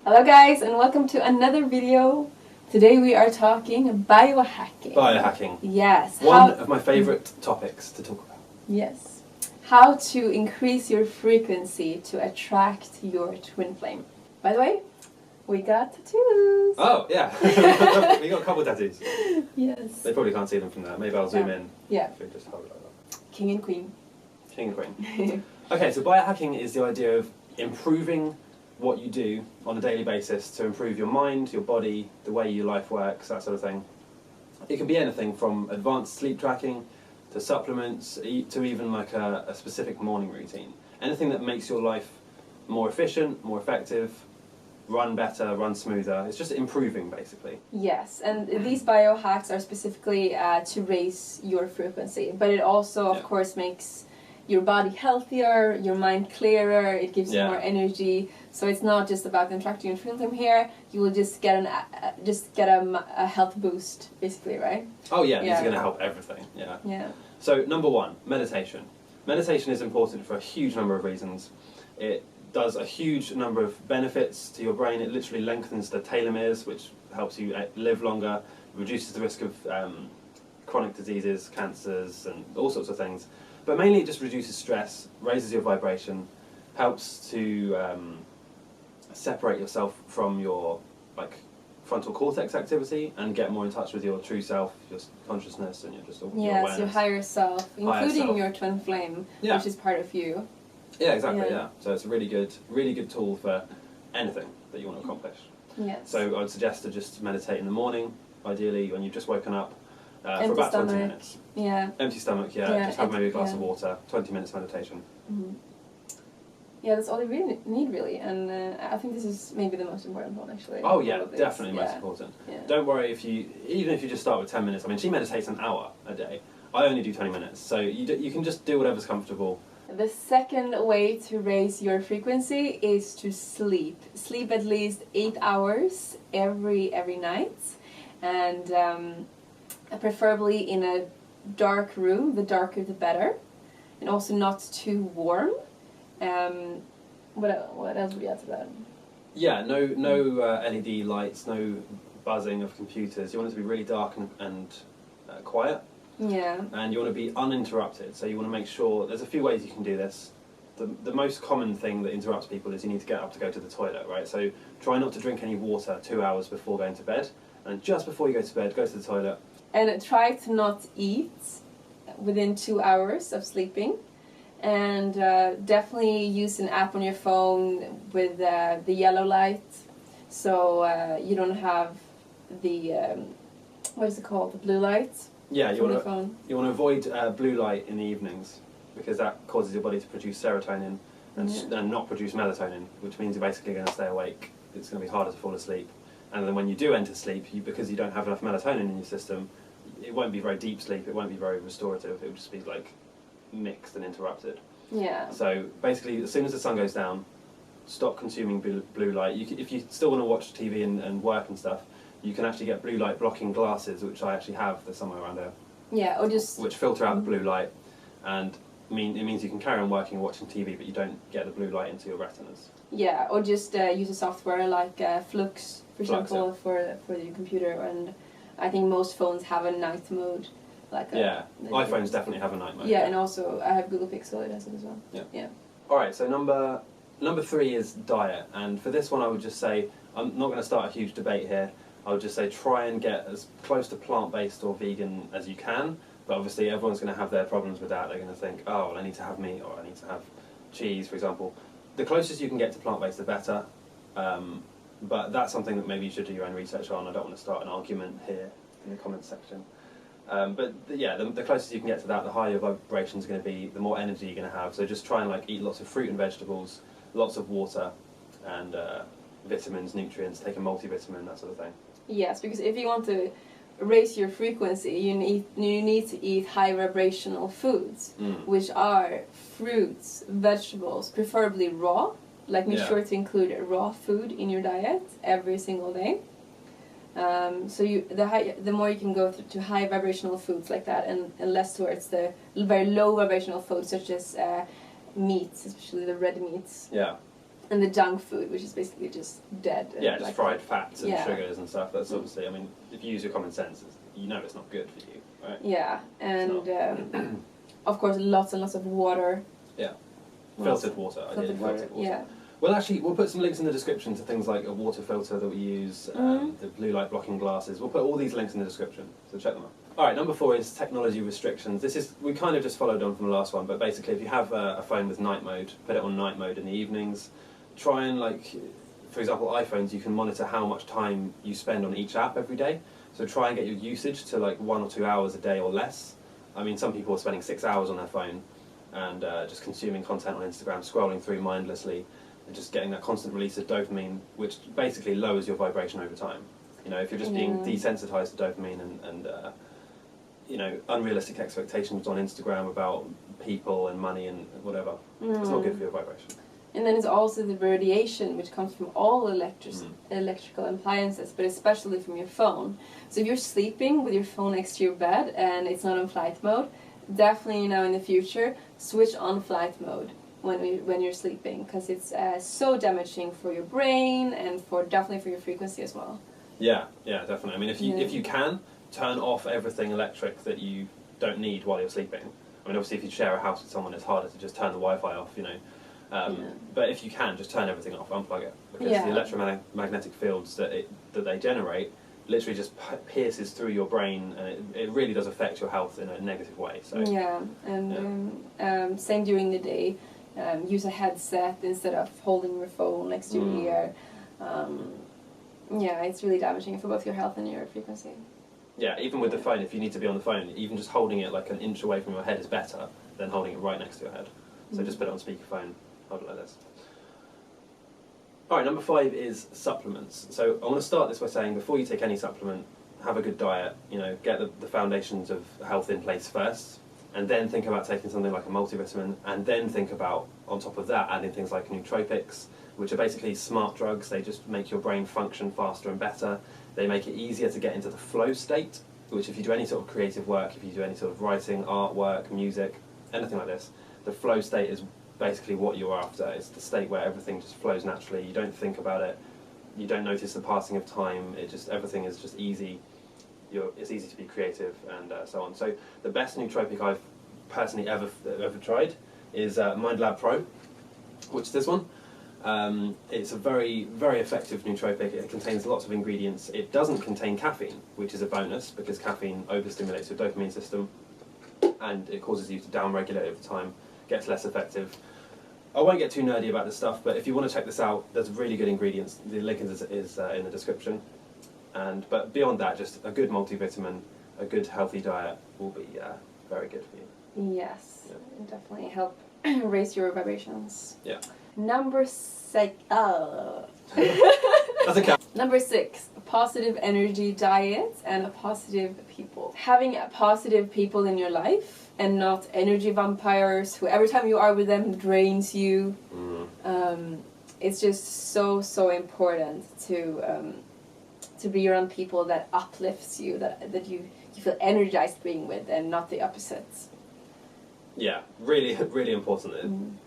Hello guys, and welcome to another video. Today we are talking biohacking. Biohacking. Yes. One of my favourite topics to talk about. Yes. How to increase your frequency to attract your twin flame. By the way, we got tattoos. Oh, yeah. We got a couple of tattoos. Yes. They probably can't see them from there. Maybe I'll zoom in. Yeah. If we just hold it like that. King and queen. King and queen. Okay, so biohacking is the idea of improving what you do on a daily basis to improve your mind, your body, the way your life works, that sort of thing. It can be anything from advanced sleep tracking to supplements to even like a specific morning routine. Anything that makes your life more efficient, more effective, run better, run smoother. It's just improving, basically. Yes, and these biohacks are specifically to raise your frequency, but it also, of course, makes your body healthier, your mind clearer, it gives you more energy. So it's not just about contracting your twin flame here, you will just get a health boost, basically, right? Oh yeah, this is going to help everything, yeah. So number one, meditation. Meditation is important for a huge number of reasons. It does a huge number of benefits to your brain. It literally lengthens the telomeres, which helps you live longer, reduces the risk of chronic diseases, cancers, and all sorts of things. But mainly it just reduces stress, raises your vibration, helps to separate yourself from your frontal cortex activity and get more in touch with your true self, your consciousness, and your awareness. Your higher self, including your twin flame, which is part of you. Yeah, exactly. Yeah. So it's a really good tool for anything that you want to accomplish. Yes. So I would suggest to just meditate in the morning, ideally when you've just woken up. For about stomach. 20 minutes. Yeah. Empty stomach, just have maybe a glass of water, 20 minutes meditation. Mm-hmm. Yeah, that's all you really need, really, and I think this is maybe the most important one, actually. Oh yeah, definitely most important. Yeah. Don't worry even if you just start with 10 minutes. I mean, she meditates an hour a day. I only do 20 minutes, so you can just do whatever's comfortable. The second way to raise your frequency is to sleep. Sleep at least 8 hours every night, and preferably in a dark room. The darker the better, and also not too warm. What else would you add to that? Yeah, no LED lights, no buzzing of computers. You want it to be really dark and quiet. Yeah. And you want to be uninterrupted. So you want to make sure there's a few ways you can do this. The most common thing that interrupts people is you need to get up to go to the toilet, right? So try not to drink any water 2 hours before going to bed, and just before you go to bed, go to the toilet. And try to not eat within 2 hours of sleeping. And definitely use an app on your phone with the yellow light, so you don't have the what is it called, the blue light. Yeah, you want to avoid blue light in the evenings, because that causes your body to produce serotonin and not produce melatonin, which means you're basically going to stay awake. It's going to be harder to fall asleep, and then when you do enter sleep, because you don't have enough melatonin in your system, it won't be very deep sleep. It won't be very restorative. It will just be like mixed and interrupted. Yeah. So basically, as soon as the sun goes down, stop consuming blue light. If you still want to watch TV and work and stuff, you can actually get blue light blocking glasses, which I actually have. There's somewhere around here. Yeah, or just which filter out the blue light, and it means you can carry on working and watching TV, but you don't get the blue light into your retinas. Yeah, or just use a software like Flux, for example, for your computer, and I think most phones have a night mode. iPhones definitely have a night mode. Yeah, and also I have Google Pixel, it has it as well. Yeah. Alright, so number 3 is diet, and for this one I would just say, I'm not going to start a huge debate here, I would just say try and get as close to plant-based or vegan as you can, but obviously everyone's going to have their problems with that. They're going to think, oh, well, I need to have meat, or I need to have cheese, for example. The closest you can get to plant-based, the better, but that's something that maybe you should do your own research on. I don't want to start an argument here in the comments section. The closest you can get to that, the higher your vibration is going to be, the more energy you're going to have. So just try and eat lots of fruit and vegetables, lots of water, and vitamins, nutrients. Take a multivitamin, that sort of thing. Yes, because if you want to raise your frequency, you need to eat high vibrational foods, which are fruits, vegetables, preferably raw. Make sure to include raw food in your diet every single day. So the more you can go to high vibrational foods like that, and less towards the very low vibrational foods such as meats, especially the red meats. Yeah. And the junk food, which is basically just dead. Yeah, just like fried fats and sugars and stuff. That's obviously, I mean, if you use your common sense, you know it's not good for you, right? Yeah, and of course lots and lots of water. Yeah, filtered water. Filtered water. Yeah. Well, actually, we'll put some links in the description to things like a water filter that we use, the blue light blocking glasses. We'll put all these links in the description, so check them out. All right, number 4 is technology restrictions. This is, we kind of just followed on from the last one, but basically if you have a phone with night mode, put it on night mode in the evenings. Try and, like, for example, iPhones, you can monitor how much time you spend on each app every day. So try and get your usage to like 1 or 2 hours a day or less. I mean, some people are spending 6 hours on their phone and just consuming content on Instagram, scrolling through mindlessly, and just getting that constant release of dopamine, which basically lowers your vibration over time. You know, if you're just being desensitized to dopamine and you know, unrealistic expectations on Instagram about people and money and whatever, it's not good for your vibration. And then it's also the radiation, which comes from all electrical appliances, but especially from your phone. So if you're sleeping with your phone next to your bed and it's not on flight mode, definitely now in the future, switch on flight mode when you're sleeping, because it's so damaging for your brain and definitely for your frequency as well. Yeah, definitely. I mean, if you can, turn off everything electric that you don't need while you're sleeping. I mean, obviously if you share a house with someone, it's harder to just turn the Wi-Fi off, you know. But if you can, just turn everything off, unplug it, because the electromagnetic fields that they generate literally just pierces through your brain, and it really does affect your health in a negative way. So same during the day. Use a headset instead of holding your phone next to your ear. It's really damaging for both your health and your frequency. Yeah, even with the phone, if you need to be on the phone, even just holding it like an inch away from your head is better than holding it right next to your head. So just put it on speakerphone, hold it like this. Alright, number 5 is supplements. So I want to start this by saying, before you take any supplement, have a good diet, you know, get the foundations of health in place first, and then think about taking something like a multivitamin, and then think about, on top of that, adding things like nootropics, which are basically smart drugs. They just make your brain function faster and better. They make it easier to get into the flow state, which if you do any sort of creative work, if you do any sort of writing, artwork, music, anything like this, the flow state is basically what you're after. It's the state where everything just flows naturally. You don't think about it. You don't notice the passing of time. Everything is just easy. It's easy to be creative and so on. So the best nootropic I've personally ever tried is Mind Lab Pro, which is this one. It's a very, very effective nootropic. It contains lots of ingredients. It doesn't contain caffeine, which is a bonus, because caffeine overstimulates your dopamine system and it causes you to downregulate over time, gets less effective. I won't get too nerdy about this stuff, but if you want to check this out, there's really good ingredients. The link is in the description. But beyond that, just a good multivitamin, a good healthy diet will be very good for you. Yes, it'll definitely help raise your vibrations. Yeah. Number 6. That's okay. Number 6, positive energy diet and positive people. Having positive people in your life and not energy vampires who every time you are with them drains you. It's just so important to be around people that uplifts you, that you feel energized being with, and not the opposites. Yeah, really, really important.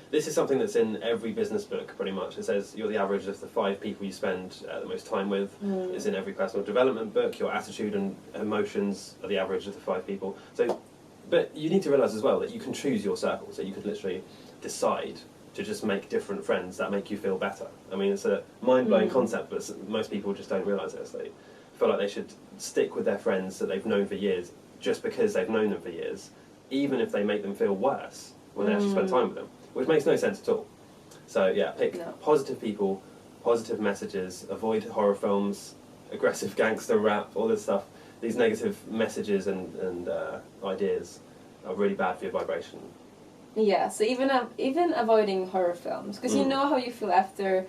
This is something that's in every business book, pretty much. It says you're the average of the 5 people you spend the most time with. It's in every personal development book. Your attitude and emotions are the average of the 5 people. So, but you need to realise as well that you can choose your circle. So you could literally decide to just make different friends that make you feel better. I mean, it's a mind-blowing concept, but most people just don't realise this. They feel like they should stick with their friends that they've known for years just because they've known them for years, even if they make them feel worse when they actually spend time with them, which makes no sense at all. So yeah, pick positive people, positive messages, avoid horror films, aggressive gangster rap, all this stuff. These negative messages and ideas are really bad for your vibration. Yeah, so even avoiding horror films, because you know how you feel after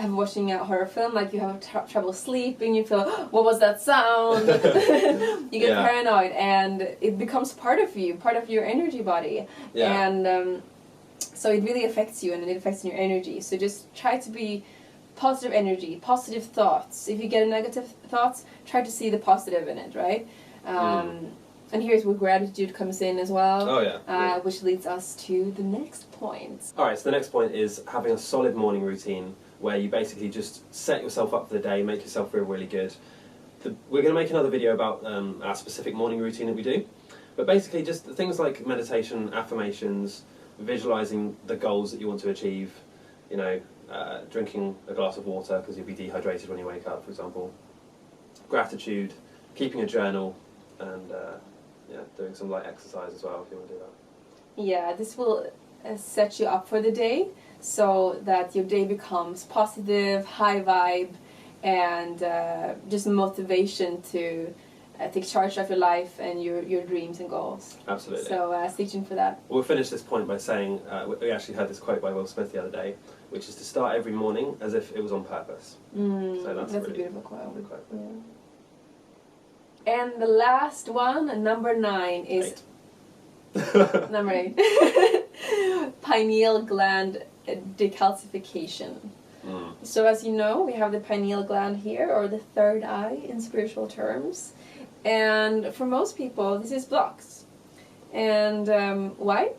watching a horror film, like you have trouble sleeping, you feel, what was that sound? You get paranoid, and it becomes part of you, part of your energy body. And so it really affects you, and it affects your energy. So just try to be positive energy, positive thoughts. If you get a negative thoughts, try to see the positive in it, right? And And here's where gratitude comes in as well. Oh yeah. Which leads us to the next point. Alright, so the next point is having a solid morning routine where you basically just set yourself up for the day, make yourself feel really good. We're going to make another video about our specific morning routine that we do. But basically just things like meditation, affirmations, visualising the goals that you want to achieve, you know, drinking a glass of water because you'll be dehydrated when you wake up, for example. Gratitude, keeping a journal, and doing some light exercise as well if you want to do that. Yeah, this will set you up for the day so that your day becomes positive, high vibe, and just motivation to take charge of your life and your dreams and goals. Absolutely. So stay tuned for that. We'll finish this point by saying, we actually heard this quote by Will Smith the other day, which is to start every morning as if it was on purpose. So that's a beautiful quote. Yeah. And the last one, number 9, is... 8. Number 8. Pineal gland decalcification. So as you know, we have the pineal gland here, or the third eye in spiritual terms. And for most people, this is blocked. And why?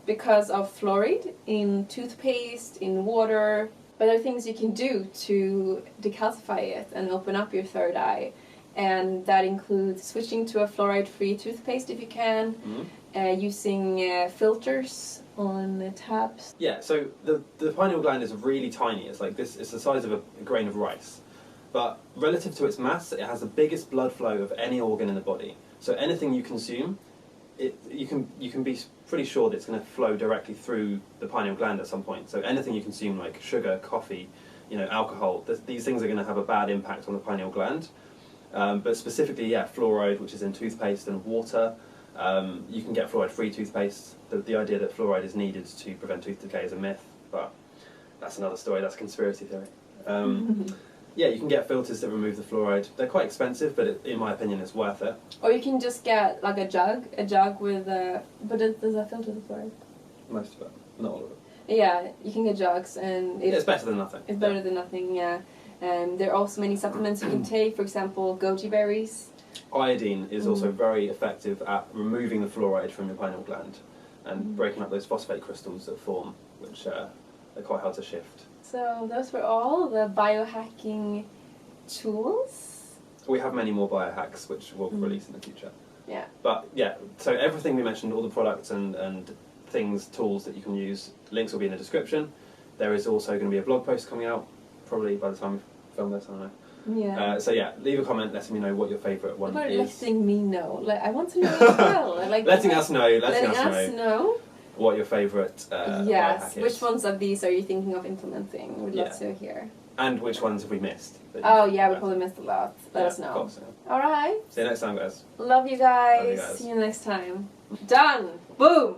Because of fluoride in toothpaste, in water. But there are things you can do to decalcify it and open up your third eye. And that includes switching to a fluoride-free toothpaste if you can, using filters on taps. Yeah, so the pineal gland is really tiny. It's like this. It's the size of a grain of rice. But relative to its mass, it has the biggest blood flow of any organ in the body. So anything you consume, you can be pretty sure that it's going to flow directly through the pineal gland at some point. So anything you consume, like sugar, coffee, alcohol, these things are going to have a bad impact on the pineal gland. But specifically, fluoride, which is in toothpaste and water. You can get fluoride-free toothpaste. The idea that fluoride is needed to prevent tooth decay is a myth, but that's another story. That's a conspiracy theory. Yeah, you can get filters that remove the fluoride. They're quite expensive, but in my opinion, it's worth it. Or you can just get like a jug with but does that filter the fluoride? Most of it, not all of it. Yeah, you can get jugs, and it's better than nothing. It's better than nothing. Yeah. There are also many supplements you can take. For example, goji berries. Iodine is also very effective at removing the fluoride from your pineal gland and breaking up those phosphate crystals that form, which are quite hard to shift. So those were all the biohacking tools. We have many more biohacks which we'll release in the future. Yeah. But yeah, so everything we mentioned, all the products and things, tools that you can use, links will be in the description. There is also going to be a blog post coming out, probably by the time we film this, I don't know. Yeah. So yeah, leave a comment letting me know what your favourite one is. Letting me know. Like, I want to know as well. Letting us know what your favourite biohack is. Which ones of these are you thinking of implementing? We'd love to hear. And which ones have we missed? Oh yeah, we probably missed a lot. Let us know. Of course, Alright. See you next time, guys. Love you guys. See you next time. Done. Boom.